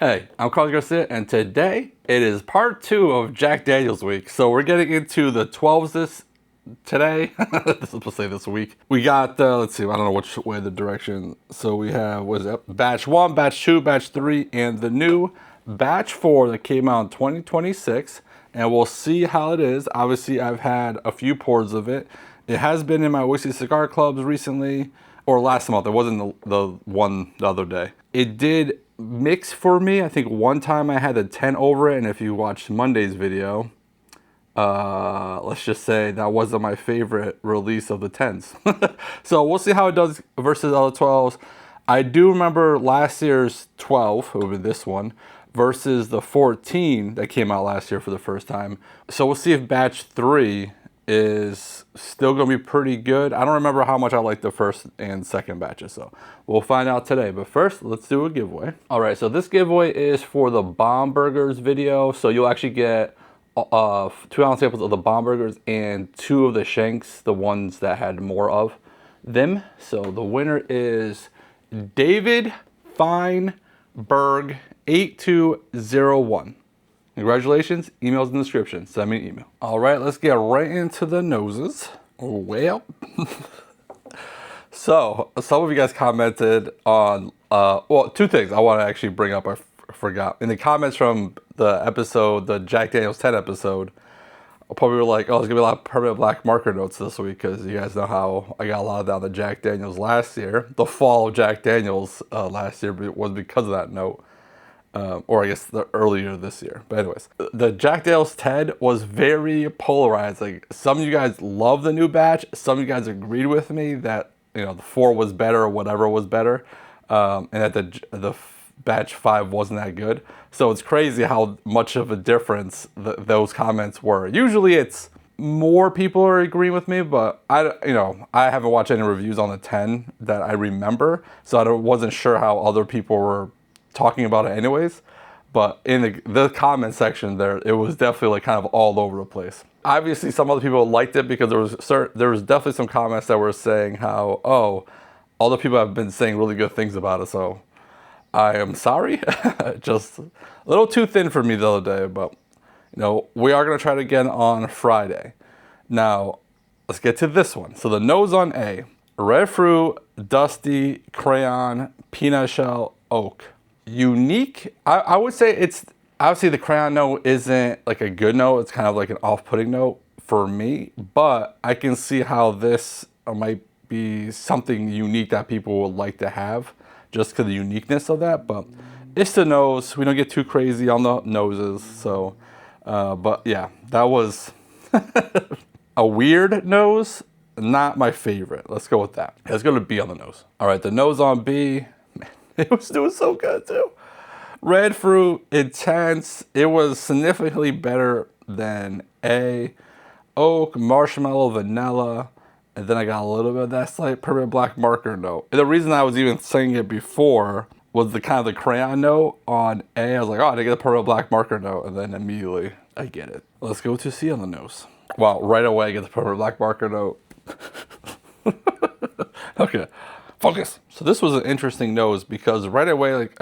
Hey, I'm Carlos Garcia, and today it is part 2 of Jack Daniel's week. So we're getting into the 12s today. This is supposed to say this week. We got, let's see, I don't know which way the direction. So we have, what is it? Batch 1, Batch 2, Batch 3, and the new Batch 4 that came out in 2026. And we'll see how it is. Obviously, I've had a few pours of it. It has been in my whiskey cigar clubs recently, or last month. It wasn't the one the other day. It did mix for me. I think one time I had a 10 over it, and if you watched Monday's video, let's just say that wasn't my favorite release of the 10s. So we'll see how it does versus other 12s. I do remember last year's 12, it would be this one, versus the 14 that came out last year for the first time. So we'll see if batch 3 is still gonna be pretty good. I don't remember how much I like the first and second batches, so we'll find out today. But first, let's do a giveaway. All right, so this giveaway is for the Bomb Burgers video. So you'll actually get 2-ounce samples of the Bomb Burgers and 2 of the Shanks, the ones that had more of them. So the winner is David Feinberg 8201. Congratulations, email's in the description. Send me an email. All right, let's get right into the noses. Well, so some of you guys commented on, well, 2 things I want to actually bring up. I forgot. In the comments from the episode, the Jack Daniel's 10 episode, probably were like, oh, there's going to be a lot of permanent black marker notes this week because you guys know how I got a lot of that on the Jack Daniel's last year. The fall of Jack Daniel's last year was because of that note. Or I guess the earlier this year. But anyways, the Jack Daniel's 10 was very polarizing. Some of you guys love the new batch. Some of you guys agreed with me that, you know, the 4 was better or whatever was better. And that the batch 5 wasn't that good. So it's crazy how much of a difference those comments were. Usually it's more people are agreeing with me, but I haven't watched any reviews on the 10 that I remember. So I wasn't sure how other people were talking about it anyways, but in the comment section there, it was definitely like kind of all over the place. Obviously, some other people liked it because there was definitely some comments that were saying how, oh, other people have been saying really good things about it. So I am sorry, just a little too thin for me the other day, but you know, we are gonna try it again on Friday. Now, let's get to this one. So the nose on A, red fruit, dusty, crayon, peanut shell, oak. Unique, I would say it's obviously the crayon note isn't like a good note. It's kind of like an off-putting note for me, but I can see how this might be something unique that people would like to have just because of the uniqueness of that. But it's the nose. We don't get too crazy on the noses. So, but yeah, that was a weird nose. Not my favorite. Let's go with that. It's going to be on the nose. All right, the nose on B. It was doing so good too. Red fruit, intense. It was significantly better than A. Oak, marshmallow, vanilla. And then I got a little bit of that slight permanent black marker note. And the reason I was even saying it before was the kind of the crayon note on A. I was like, oh, I didn't get a permanent black marker note. And then immediately I get it. Let's go to C on the nose. Wow, right away I get the permanent black marker note. Okay. Focus. So this was an interesting nose because right away, like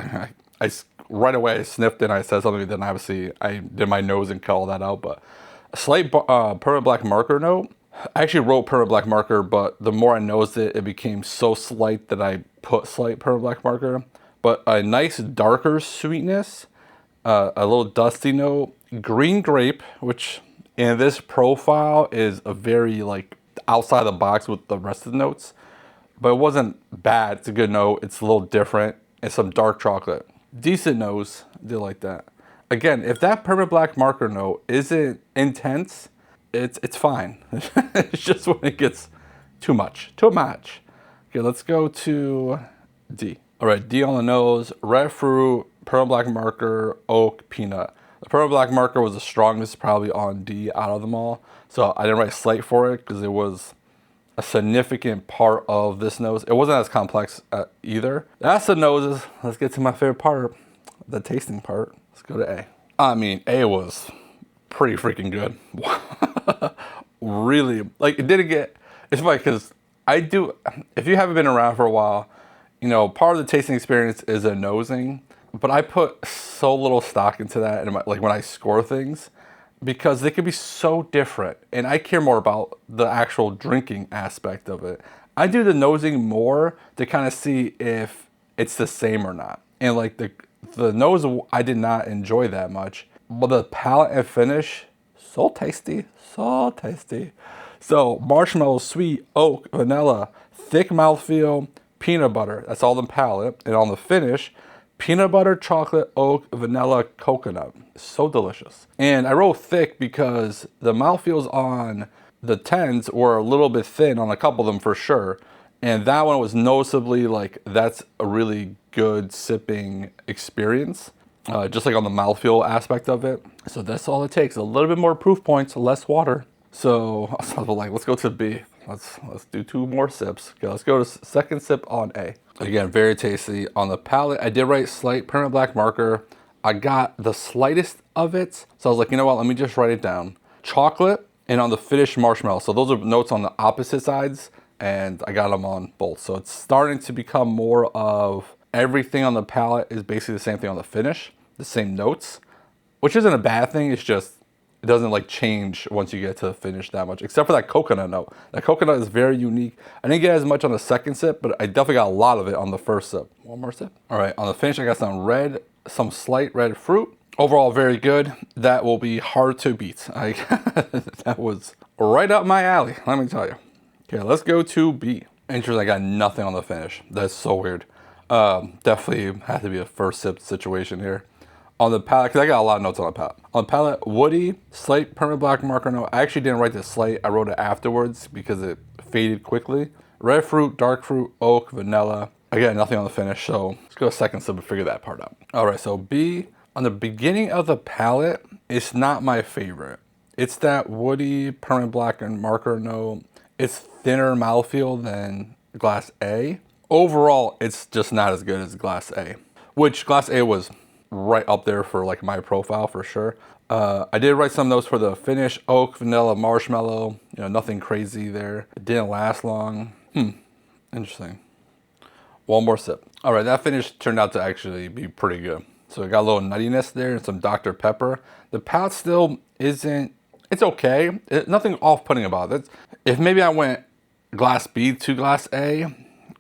I sniffed it and I said something. Then obviously I did my nose and called that out. But a slight permanent black marker note. I actually wrote permanent black marker, but the more I nosed it, it became so slight that I put slight permanent black marker. But a nice darker sweetness, a little dusty note, green grape, which in this profile is a very like outside the box with the rest of the notes. But it wasn't bad. It's a good note. It's a little different. And some dark chocolate. Decent nose. I did like that. Again, if that permanent black marker note isn't intense, it's fine. It's just when it gets too much. Too much. Okay, let's go to D. All right, D on the nose. Red fruit, permanent black marker, oak, peanut. The permanent black marker was the strongest probably on D out of them all. So I didn't write slight for it because it was a significant part of this nose. It wasn't as complex either. That's the noses. Let's get to my favorite part, the tasting part. Let's go to A. I mean, A was pretty freaking good. Really, like it didn't get, it's funny because I do, if you haven't been around for a while, you know, part of the tasting experience is a nosing. but I put so little stock into that, and like when I score things, because they can be so different, and I care more about the actual drinking aspect of it. I do the nosing more to kind of see if it's the same or not. And like the nose, I did not enjoy that much, but the palate and finish, so tasty, so tasty. So marshmallow, sweet, oak, vanilla, thick mouthfeel, peanut butter. That's all the palate, and on the finish, peanut butter, chocolate, oak, vanilla, coconut. So delicious. And I wrote thick because the mouthfeels on the 10s were a little bit thin on a couple of them for sure. And that one was noticeably like, that's a really good sipping experience. Just like on the mouthfeel aspect of it. So that's all it takes. A little bit more proof points, less water. So I was like, let's go to B. Let's do 2 more sips. Okay, let's go to second sip on A. Again, very tasty. On the palate, I did write slight permanent black marker. I got the slightest of it. So I was like, you know what, let me just write it down. Chocolate, and on the finish, marshmallow. So those are notes on the opposite sides, and I got them on both. So it's starting to become more of everything on the palate is basically the same thing on the finish, the same notes, which isn't a bad thing. It's just, it doesn't like change once you get to the finish that much, except for that coconut note. That coconut is very unique. I didn't get as much on the second sip, but I definitely got a lot of it on the first sip. One more sip. All right, on the finish, I got some slight red fruit. Overall, very good. That will be hard to beat. That was right up my alley, let me tell you. Okay, let's go to B. Interesting, I got nothing on the finish. That's so weird. Definitely had to be a first sip situation here. On the palate, because I got a lot of notes on the palate. On the palate, woody, slight permanent black marker note. I actually didn't write the slight, I wrote it afterwards because it faded quickly. Red fruit, dark fruit, oak, vanilla. I got nothing on the finish, so let's go a second sip and figure that part out. All right, so B, on the beginning of the palate, it's not my favorite. It's that woody, permanent black and marker note. It's thinner mouthfeel than glass A. Overall, it's just not as good as glass A, which glass A was right up there for like my profile for sure. I did write some notes for the finish, oak, vanilla, marshmallow, you know, nothing crazy there. It didn't last long. Interesting. One more sip. All right, that finish turned out to actually be pretty good. So it got a little nuttiness there and some Dr. Pepper. The palate still isn't, it's okay. Nothing off-putting about it. If maybe I went glass B to glass A,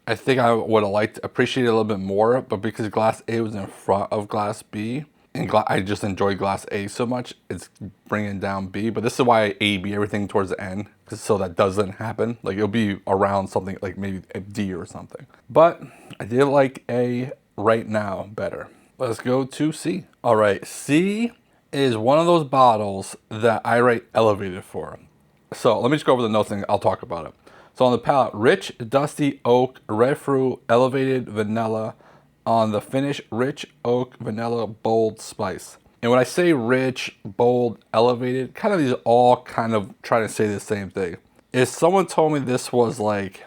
I think I would have liked to appreciate it a little bit more, but because glass A was in front of glass B, and I just enjoy glass A so much, it's bringing down B. But this is why I A-B everything towards the end, so that doesn't happen. Like it'll be around something like maybe a D or something. But I did like A right now better. Let's go to C. All right, C is one of those bottles that I rate elevated for. So let me just go over the notes and I'll talk about it. So on the palate, rich, dusty, oak, red fruit, elevated, vanilla. On the finish, rich, oak, vanilla, bold, spice. And when I say rich, bold, elevated, kind of these all kind of trying to say the same thing. If someone told me this was like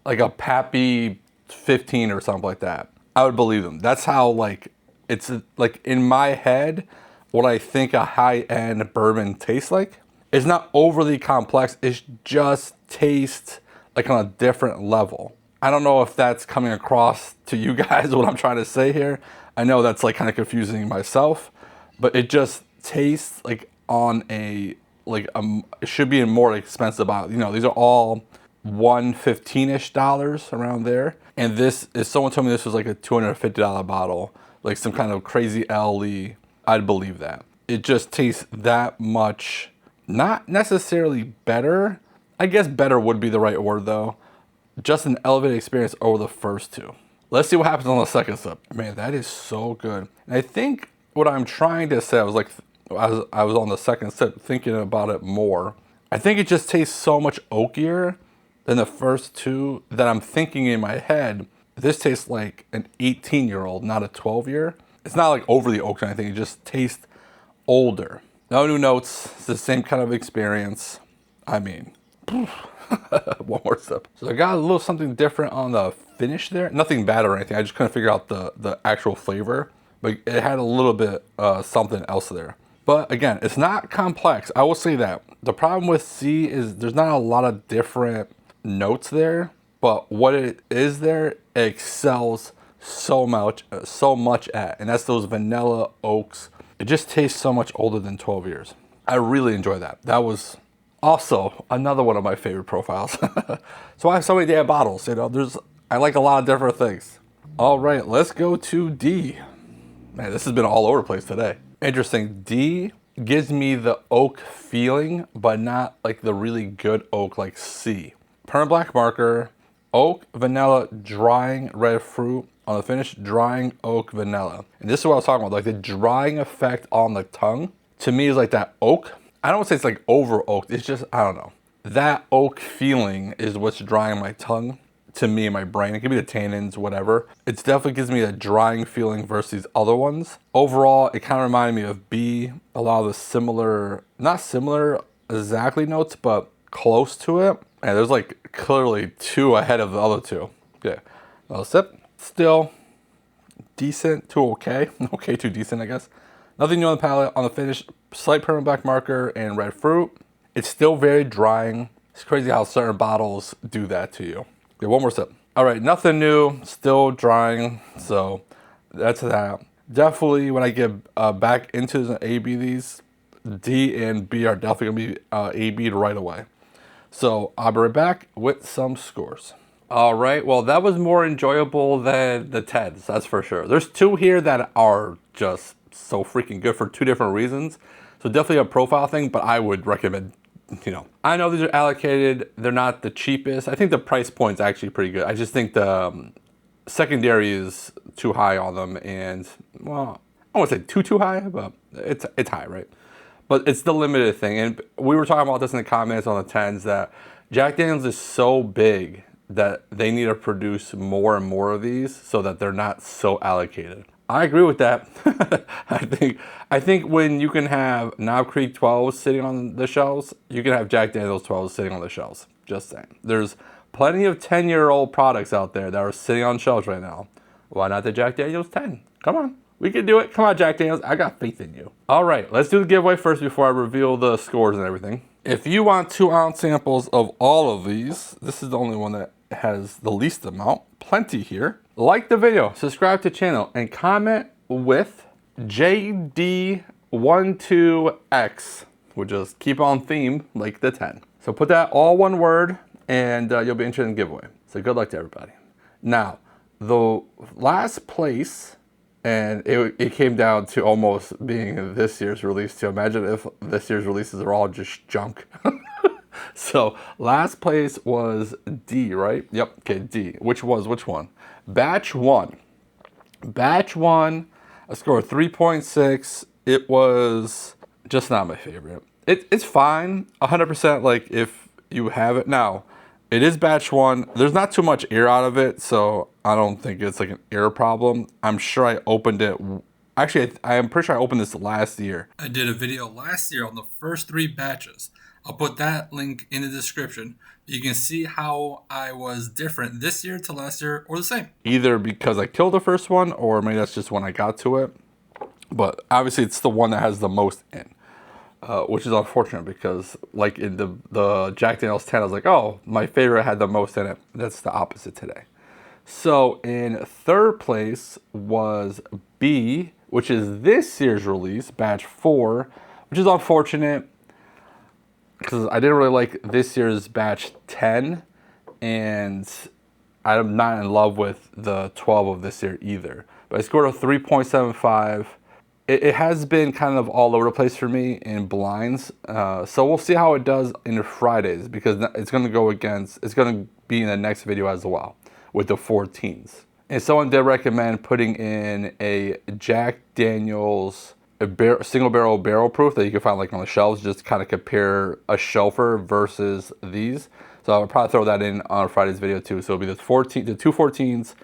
a Pappy 15 or something like that, I would believe them. That's how like, it's like in my head, what I think a high-end bourbon tastes like. It's not overly complex, it's just tastes like on a different level. I don't know if that's coming across to you guys, what I'm trying to say here. I know that's like kind of confusing myself, but it just tastes like on a, like it should be a more expensive bottle. You know, these are all $115-ish around there. And this, if someone told me this was like a $250 bottle, like some kind of crazy LE, I'd believe that. It just tastes that much, not necessarily better. I guess better would be the right word though. Just an elevated experience over the first two. Let's see what happens on the second sip. Man, that is so good. And I think what I'm trying to say, I was like, I was on the second sip thinking about it more. I think it just tastes so much oakier than the first two that I'm thinking in my head, this tastes like an 18-year-old, not a 12-year. It's not like overly oak or anything, it just tastes older. No new notes, it's the same kind of experience. I mean, one more sip. So I got a little something different on the finish there. Nothing bad or anything. I just couldn't figure out the actual flavor, but it had a little bit something else there. But again, it's not complex. I will say that. The problem with C is there's not a lot of different notes there, but what it is there, it excels so much at, and that's those vanilla oaks. It just tastes so much older than 12 years. I really enjoy that. That was also another one of my favorite profiles. So I have so many damn bottles, you know, I like a lot of different things. All right, let's go to D. Man, this has been all over the place today. Interesting. D gives me the oak feeling, but not like the really good oak like C. Permanent black marker, oak, vanilla, drying red fruit. On the finish, drying oak, vanilla. And this is what I was talking about, like the drying effect on the tongue. To me is like that oak. I don't want to say it's like over oaked. It's just, I don't know. That oak feeling is what's drying my tongue. To me, in my brain, it could be the tannins, whatever. It definitely gives me a drying feeling versus these other ones. Overall, it kind of reminded me of B. A lot of the similar, not similar exactly notes, but close to it. And there's like clearly 2 ahead of the other 2. Okay, another sip. Still decent to okay. Okay to decent, I guess. Nothing new on the palate. On the finish, slight permanent black marker and red fruit. It's still very drying. It's crazy how certain bottles do that to you. Okay, one more sip. All right, nothing new. Still drying. So that's that. Definitely when I get back into the AB, these D and B are definitely gonna be AB'd right away. So I'll be right back with some scores. All right, well, that was more enjoyable than the 10s, that's for sure. There's 2 here that are just so freaking good for 2 different reasons. So definitely a profile thing, but I would recommend, you know. I know these are allocated, they're not the cheapest. I think the price point's actually pretty good. I just think the secondary is too high on them, and, well, I won't say too high, but it's high, right? But it's the limited thing, and we were talking about this in the comments on the 10s, that Jack Daniel's is so big that they need to produce more and more of these so that they're not so allocated. I agree with that. I think when you can have Knob Creek 12s sitting on the shelves, you can have Jack Daniel's 12s sitting on the shelves. Just saying. There's plenty of 10-year-old products out there that are sitting on shelves right now. Why not the Jack Daniel's 10? Come on. We can do it. Come on, Jack Daniel's. I got faith in you. All right, let's do the giveaway first before I reveal the scores and everything. If you want 2-ounce samples of all of these, this is the only one that has the least amount. Plenty here. Like the video, subscribe to the channel, and comment with JD12X. We'll just keep on theme like the 10. So put that all one word, and you'll be interested in the giveaway. So good luck to everybody. Now, the last place, and it came down to almost being this year's release too. Imagine if this year's releases are all just junk. So last place was D, right? Yep, okay, D. Which one? Batch 1. Batch 1, I scored 3.6. It was just not my favorite. It's fine, 100% like if you have it. Now, it is batch 1. There's not too much air out of it, so I don't think it's like an air problem. I'm sure I opened it. Actually, I am pretty sure I opened this last year. I did a video last year on the first 3 batches. I'll put that link in the description. You can see how I was different this year to last year, or the same. Either because I killed the first one, or maybe that's just when I got to it. But obviously it's the one that has the most in. Which is unfortunate because like in the Jack Daniel's 10, I was like, oh, my favorite had the most in it. That's the opposite today. So in 3rd place was B, which is this year's release, batch 4, which is unfortunate because I didn't really like this year's batch 10, and I'm not in love with the 12 of this year either. But I scored a 3.75. It has been kind of all over the place for me in blinds. So we'll see how it does in Fridays, because it's going to be in the next video as well with the 14s. And someone did recommend putting in a Jack Daniel's single barrel barrel proof that you can find like on the shelves, just to kind of compare a shelfer versus these. So I'll probably throw that in on Friday's video too. So it'll be the 2 14s,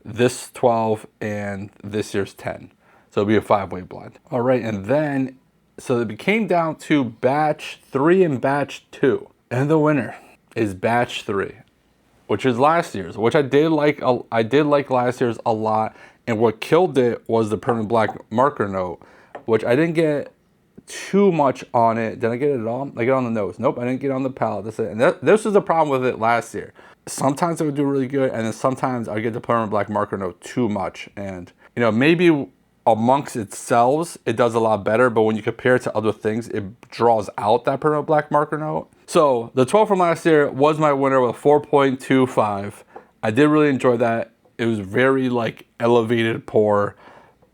this 12, and this year's 10. So it'll be a 5-way blind. All right, and then, so it came down to batch 3 and batch 2. And the winner is batch 3, which is last year's, which I did like last year's a lot. And what killed it was the permanent black marker note, which I didn't get too much on it. Did I get it all? I get it on the nose. Nope, I didn't get it on the palate. That's it. And this was the problem with it last year. Sometimes it would do really good, and then sometimes I get the permanent black marker note too much. And, you know, maybe amongst itself, it does a lot better, but when you compare it to other things, it draws out that permanent black marker note. So the 12 from last year was my winner with a 4.25. I did really enjoy that. It was very like elevated pour,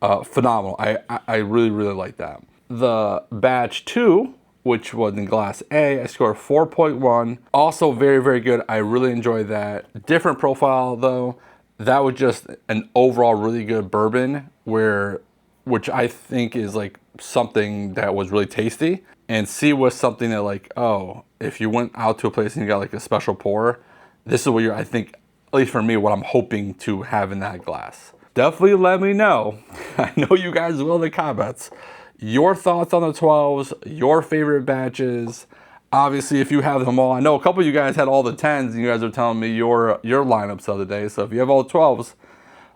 phenomenal. I really, really like that. The batch 2, which was in glass A, I scored 4.1. Also very, very good. I really enjoyed that. Different profile though. That was just an overall really good bourbon which I think is like something that was really tasty. And C was something that like, oh, if you went out to a place and you got like a special pour, this is what I think, at least for me, what I'm hoping to have in that glass. Definitely let me know. I know you guys will in the comments. Your thoughts on the 12s, your favorite batches. Obviously, if you have them all, I know a couple of you guys had all the 10s, and you guys are telling me your lineups of the day. So if you have all the 12s,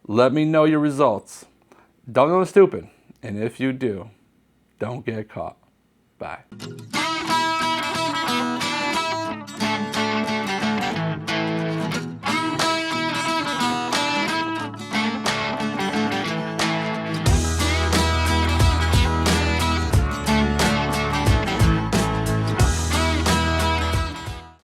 let me know your results. Don't go stupid. And if you do, don't get caught. Bye.